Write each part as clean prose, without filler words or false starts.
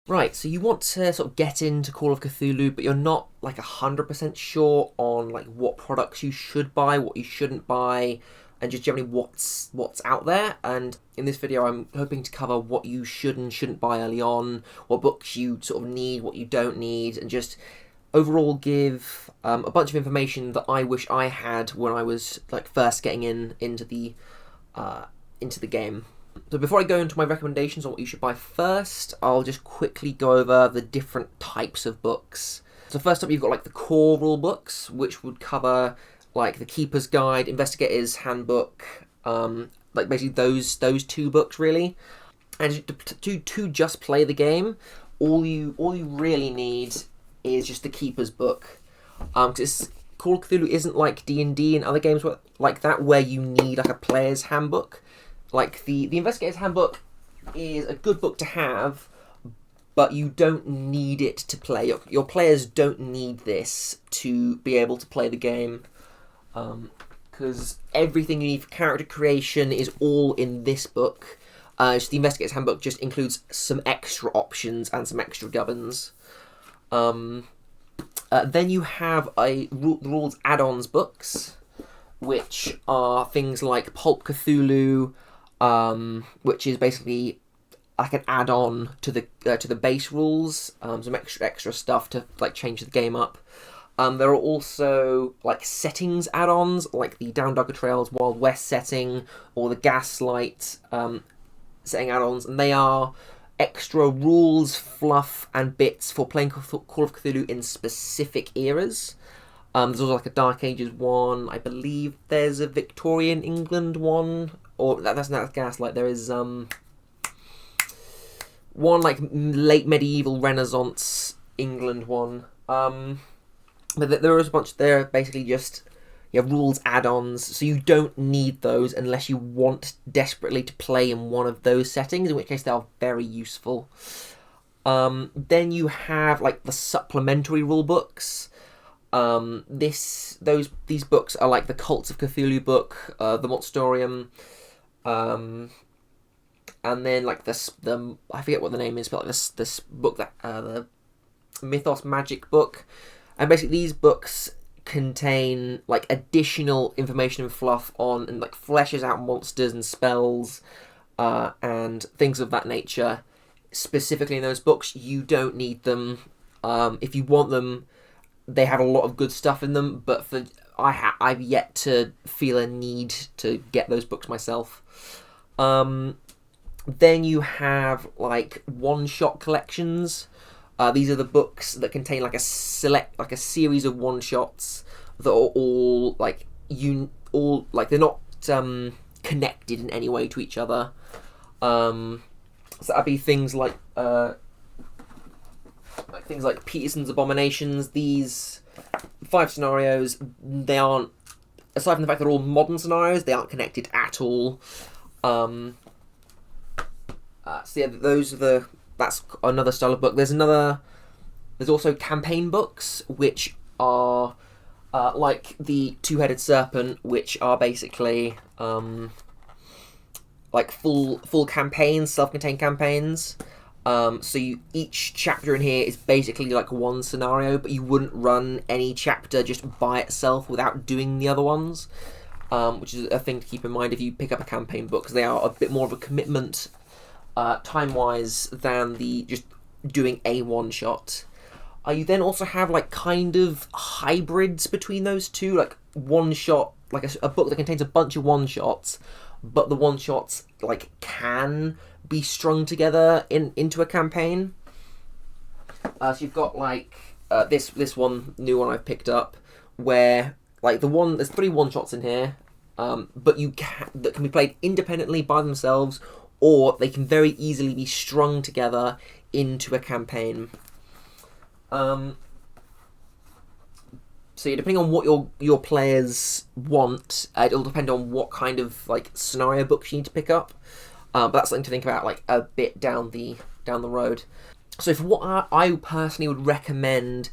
Right, so you want to sort of get into Call of Cthulhu, but you're not like 100% sure on like what products you should buy, what you shouldn't buy, and just generally what's out there. And in this video, I'm hoping to cover what you should and shouldn't buy early on, what books you sort of need, what you don't need, and just overall give a bunch of information that I wish I had when I was like first getting into the game. So before I go into my recommendations on what you should buy first, I'll just quickly go over the different types of books. So first up, you've got like the core rule books, which would cover like the Keeper's Guide, Investigator's Handbook, like basically those two books really. And to just play the game, all you really need is just the Keeper's book, because Call of Cthulhu isn't like D&D and other games like that where you need like a player's handbook. Like the Investigator's Handbook is a good book to have, but you don't need it to play. Your players don't need this to be able to play the game, because everything you need for character creation is all in this book. So the Investigator's Handbook just includes some extra options and some extra gubbins. Then you have the rules add-ons books, which are things like Pulp Cthulhu, which is basically like an add-on to the base rules, some extra stuff to like change the game up. There are also like settings add-ons, like the Down Duggar Trails Wild West setting or the Gaslight setting add-ons, and they are extra rules, fluff, and bits for playing Call of Cthulhu in specific eras. There's also like a Dark Ages one. I believe there's a Victorian England one, or that's not Gaslight. There is one like late medieval Renaissance England one. But there is a bunch. They're basically just rules add-ons, so you don't need those unless you want desperately to play in one of those settings, in which case they are very useful. Then you have like the supplementary rule books. These books are like the Cults of Cthulhu book, the Monstorium, and then like the I forget what the name is, but like this book that the Mythos Magic book, and basically these books contain like additional information and fluff on and like fleshes out monsters and spells and things of that nature. Specifically in those books, you don't need them. If you want them, they have a lot of good stuff in them, but I've yet to feel a need to get those books myself. Then you have like one-shot collections. These are the books that contain like a series of one-shots that are all they're not connected in any way to each other. So that'd be things like Peterson's Abominations. These 5 scenarios, they aren't, aside from the fact they're all modern scenarios, they aren't connected at all. So yeah, that's another style of book. There's also campaign books, which are like the Two-Headed Serpent, which are basically like full campaigns, self-contained campaigns. So each chapter in here is basically like one scenario, but you wouldn't run any chapter just by itself without doing the other ones, which is a thing to keep in mind if you pick up a campaign book, because they are a bit more of a commitment time-wise than the just doing a one-shot. You then also have like kind of hybrids between those two, like one-shot, like a book that contains a bunch of one-shots, but the one-shots like can be strung together into a campaign. So you've got like this new one I've picked up, where like there's 3 one-shots in here, but that can be played independently by themselves, or they can very easily be strung together into a campaign. So yeah, depending on what your players want, it'll depend on what kind of like scenario books you need to pick up. But that's something to think about like a bit down the road. So for what I personally would recommend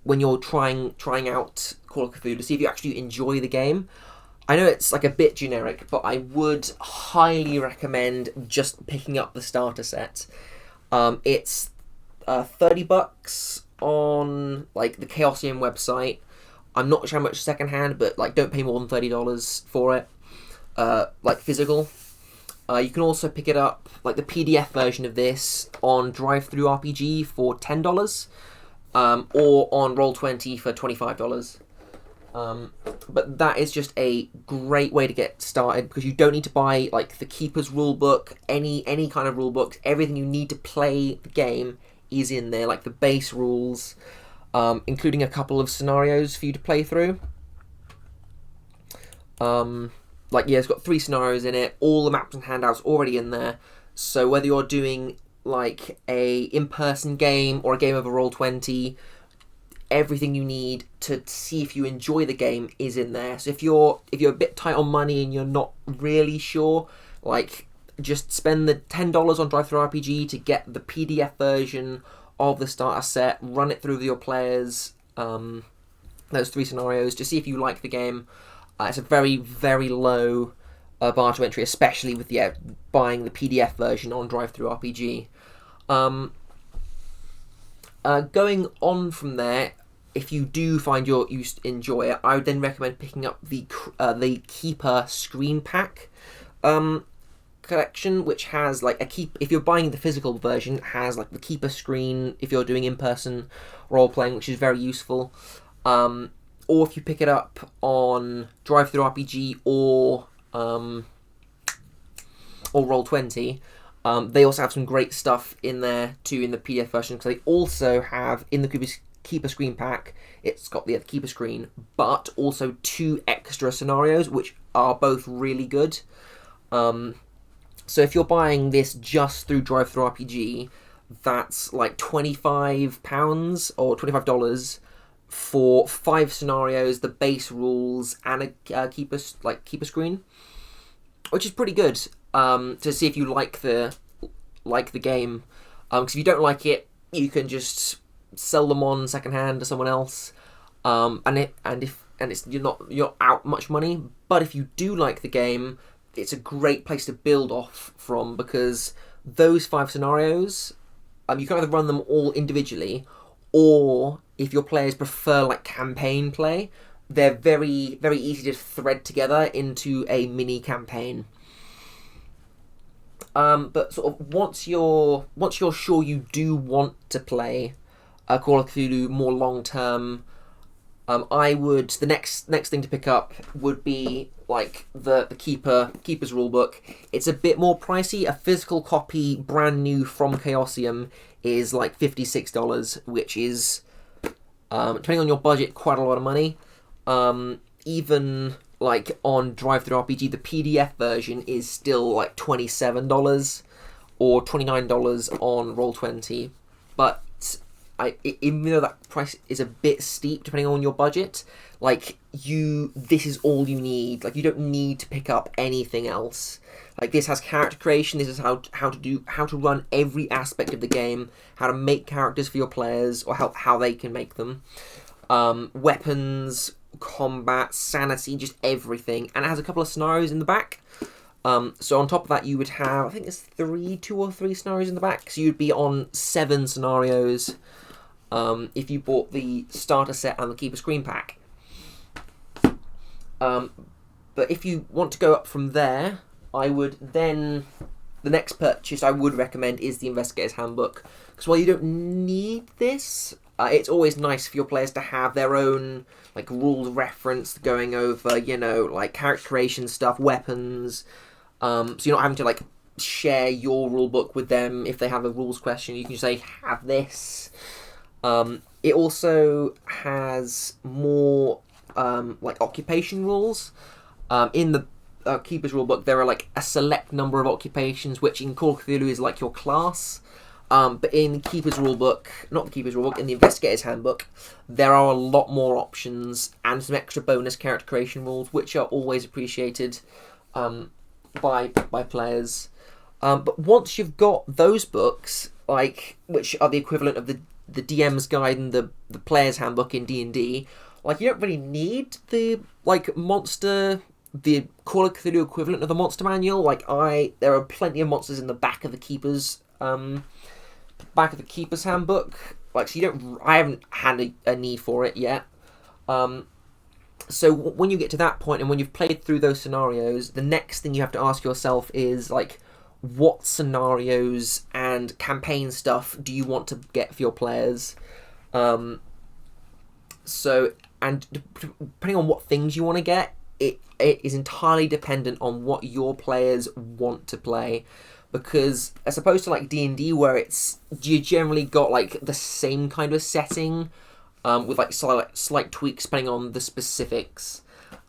when you're trying out Call of Cthulhu, to see if you actually enjoy the game, I know it's like a bit generic, but I would highly recommend just picking up the starter set. It's $30 on like the Chaosium website. I'm not sure how much secondhand, but like don't pay more than $30 for it. Like physical. You can also pick it up, like the PDF version of this, on DriveThruRPG for $10, or on Roll20 for $25. But that is just a great way to get started, because you don't need to buy like the Keeper's rulebook, any kind of rulebook. Everything you need to play the game is in there, like the base rules, including a couple of scenarios for you to play through. Like, yeah, it's got 3 scenarios in it, all the maps and handouts already in there. So whether you're doing like a in-person game or a game over Roll20, everything you need to see if you enjoy the game is in there. So if you're a bit tight on money and you're not really sure, like, just spend the $10 on DriveThruRPG to get the PDF version of the starter set, run it through with your players, those 3 scenarios, to see if you like the game. It's a very, very low bar to entry, especially with buying the PDF version on DriveThruRPG. Going on from there, if you do find you enjoy it, I would then recommend picking up the Keeper Screen Pack collection, which has like if you're buying the physical version, it has like the Keeper screen if you're doing in-person role-playing, which is very useful. Or if you pick it up on DriveThruRPG or Roll20, they also have some great stuff in there too in the PDF version, because they also have in the Keeper Screen Pack, it's got the Keeper Screen, but also 2 extra scenarios, which are both really good. So if you're buying this just through DriveThruRPG, that's like £25 or $25 for 5 scenarios, the base rules, and a keeper screen, which is pretty good to see if you like the game. Because if you don't like it, you can just sell them on secondhand to someone else, and you're out much money. But if you do like the game, it's a great place to build off from, because those 5 scenarios, you can either run them all individually, or if your players prefer like campaign play, they're very, very easy to thread together into a mini campaign. But sort of once you're sure you do want to play Call of Cthulhu more long term, the next thing to pick up would be like the Keeper's rulebook. It's a bit more pricey. A physical copy, brand new from Chaosium, is like $56, which is, depending on your budget, quite a lot of money. Even like on DriveThruRPG, the PDF version is still like $27 or $29 on Roll20. But even though that price is a bit steep depending on your budget, like this is all you need. Like, you don't need to pick up anything else. Like, this has character creation. This is how to run every aspect of the game, how to make characters for your players, or how they can make them. Weapons, combat, sanity, just everything. And it has a couple of scenarios in the back. So on top of that, you would have, I think it's 2 or 3 scenarios in the back. So you'd be on 7 scenarios if you bought the starter set and the Keeper Screen Pack. But if you want to go up from there, the next purchase I would recommend is the Investigator's Handbook. Because while you don't need this, it's always nice for your players to have their own like rules reference going over, like character creation stuff, weapons. So you're not having to like share your rule book with them if they have a rules question. You can just say, have this. It also has more like occupation rules. In the Keeper's rulebook, there are like a select number of occupations, which in Call of Cthulhu is like your class. But in Keeper's rulebook, not the Keeper's rulebook, in the Investigator's Handbook, there are a lot more options and some extra bonus character creation rules, which are always appreciated by players. But once you've got those books, like, which are the equivalent of the DM's guide and the player's handbook in D&D, like, you don't really need the Call of Cthulhu equivalent of the monster manual. Like, there are plenty of monsters in the back of the Keeper's back of the Keeper's Handbook. Like, so I haven't had a need for it yet. So when you get to that point and when you've played through those scenarios, the next thing you have to ask yourself is, like, what scenarios and campaign stuff do you want to get for your players? So, and depending on what things you want to get, it is entirely dependent on what your players want to play. Because as opposed to like D&D, where you generally got like the same kind of setting, with like slight tweaks depending on the specifics.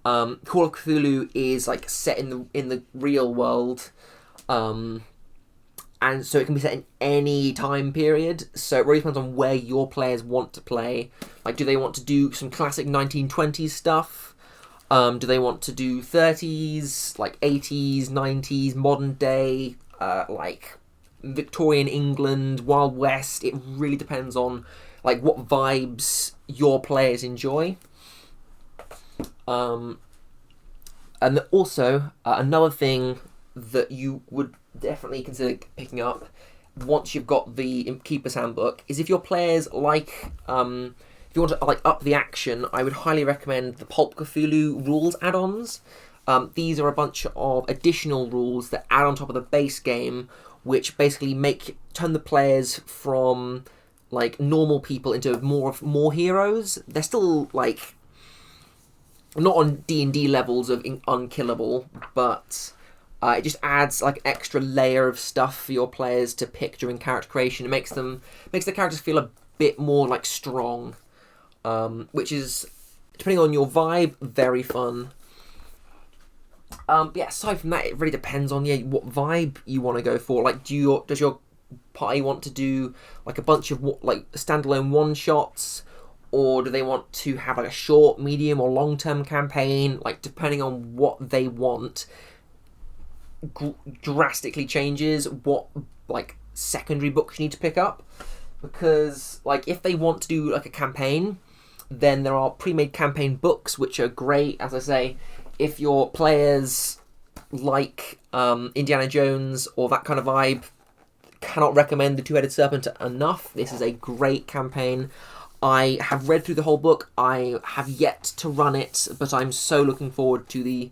Call of Cthulhu is like set in the real world, and so it can be set in any time period. So it really depends on where your players want to play. Like, do they want to do some classic 1920s stuff? Do they want to do 30s, like 80s, 90s, modern day? Like Victorian England, Wild West. It really depends on like what vibes your players enjoy. And also another thing that you would definitely consider picking up once you've got the Keeper's Handbook is if your players like, if you want to like up the action, I would highly recommend the Pulp Cthulhu rules add-ons. These are a bunch of additional rules that add on top of the base game, which basically turn the players from like normal people into more heroes. They're still like not on D&D levels of unkillable, but it just adds like an extra layer of stuff for your players to pick during character creation. It makes the characters feel a bit more like strong, which is, depending on your vibe, very fun. Yeah, aside from that, it really depends on what vibe you want to go for. Like, does your party want to do like a bunch of like standalone one shots, or do they want to have like a short, medium, or long term campaign? Like, depending on what they want, drastically changes what like secondary books you need to pick up. Because like if they want to do like a campaign, then there are pre-made campaign books which are great. As I say, if your players like Indiana Jones or that kind of vibe, cannot recommend The Two-Headed Serpent enough. This is a great campaign. I have read through the whole book. I have yet to run it, but I'm so looking forward to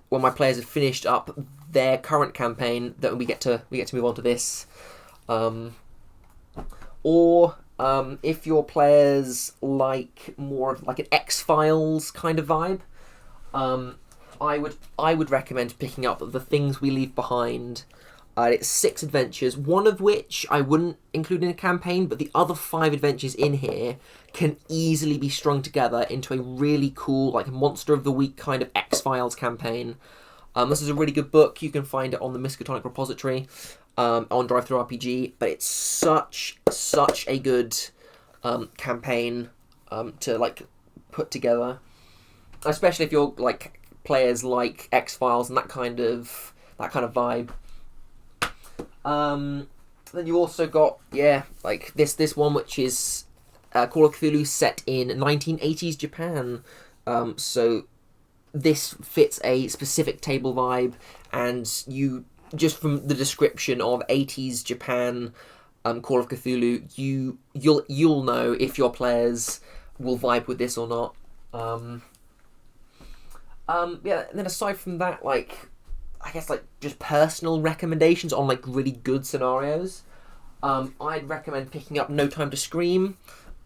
when my players have finished up their current campaign that we get to move on to this. Or if your players like more of like an X-Files kind of vibe, I would recommend picking up The Things We Leave Behind. It's 6 adventures, one of which I wouldn't include in a campaign, but the other 5 adventures in here can easily be strung together into a really cool, like, Monster of the Week kind of X-Files campaign. This is a really good book. You can find it on the Miskatonic repository on Drive-Thru RPG, but it's such a good campaign to, like, put together. Especially if you're, like, players like X-Files and that kind of vibe. Then you also got, like this one, which is Call of Cthulhu set in 1980s Japan. So this fits a specific table vibe, and you, just from the description of 80s Japan Call of Cthulhu, you'll know if your players will vibe with this or not. And then aside from that, like, I guess, like, just personal recommendations on, like, really good scenarios. I'd recommend picking up No Time to Scream.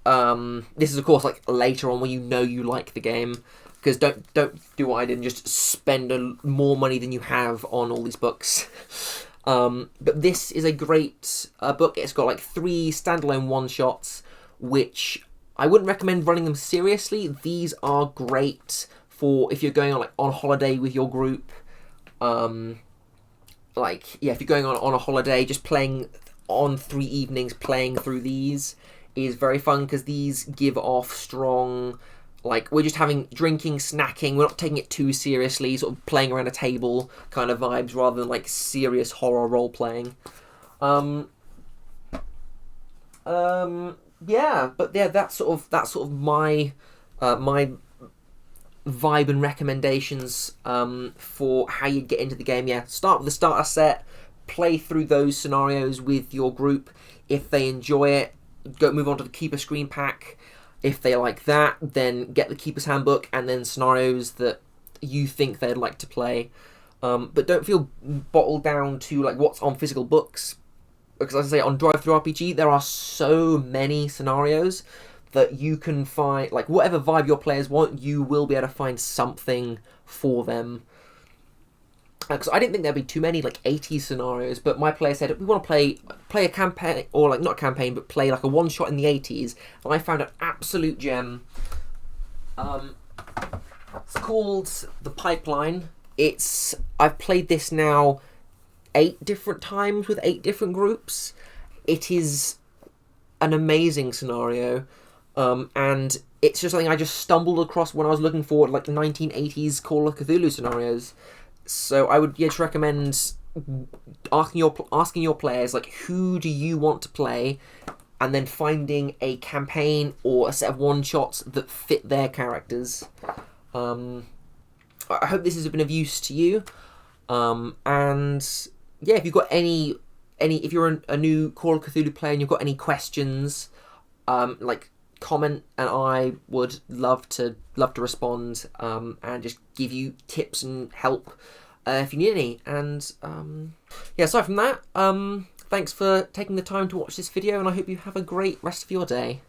This is, of course, like, later on when you know you like the game. Because don't do what I did and just spend more money than you have on all these books. But this is a great book. It's got, like, 3 standalone one-shots, which I wouldn't recommend running them seriously. These are great for if you're going on holiday with your group. If you're going on a holiday, just playing on 3 evenings, playing through these is very fun, because these give off strong, like, we're just having drinking, snacking, we're not taking it too seriously, sort of playing around a table kind of vibes, rather than like serious horror role playing. That's sort of my vibe and recommendations for how you get into the game. Start with the starter set, play through those scenarios with your group. If they enjoy it, move on to the Keeper Screen Pack. If they like that, then get the Keeper's Handbook and then scenarios that you think they'd like to play. But don't feel bottled down to like what's on physical books, because as I say, on Drive-Thru RPG there are so many scenarios that you can find, like whatever vibe your players want, you will be able to find something for them. Because I didn't think there'd be too many, like 80 scenarios, but my player said, we want to play a campaign, or like not a campaign, but play like a one-shot in the 80s, and I found an absolute gem. It's called The Pipeline. I've played this now 8 different times with 8 different groups. It is an amazing scenario, and it's just something I just stumbled across when I was looking for like the 1980s Call of Cthulhu scenarios. So I would just recommend asking your players, like, who do you want to play, and then finding a campaign or a set of one-shots that fit their characters. I hope this has been of use to you. And yeah, if you've got any if you're a new Call of Cthulhu player and you've got any questions, like, comment, and I would love to respond, and just give you tips and help if you need any. And yeah, aside from that, thanks for taking the time to watch this video, and I hope you have a great rest of your day.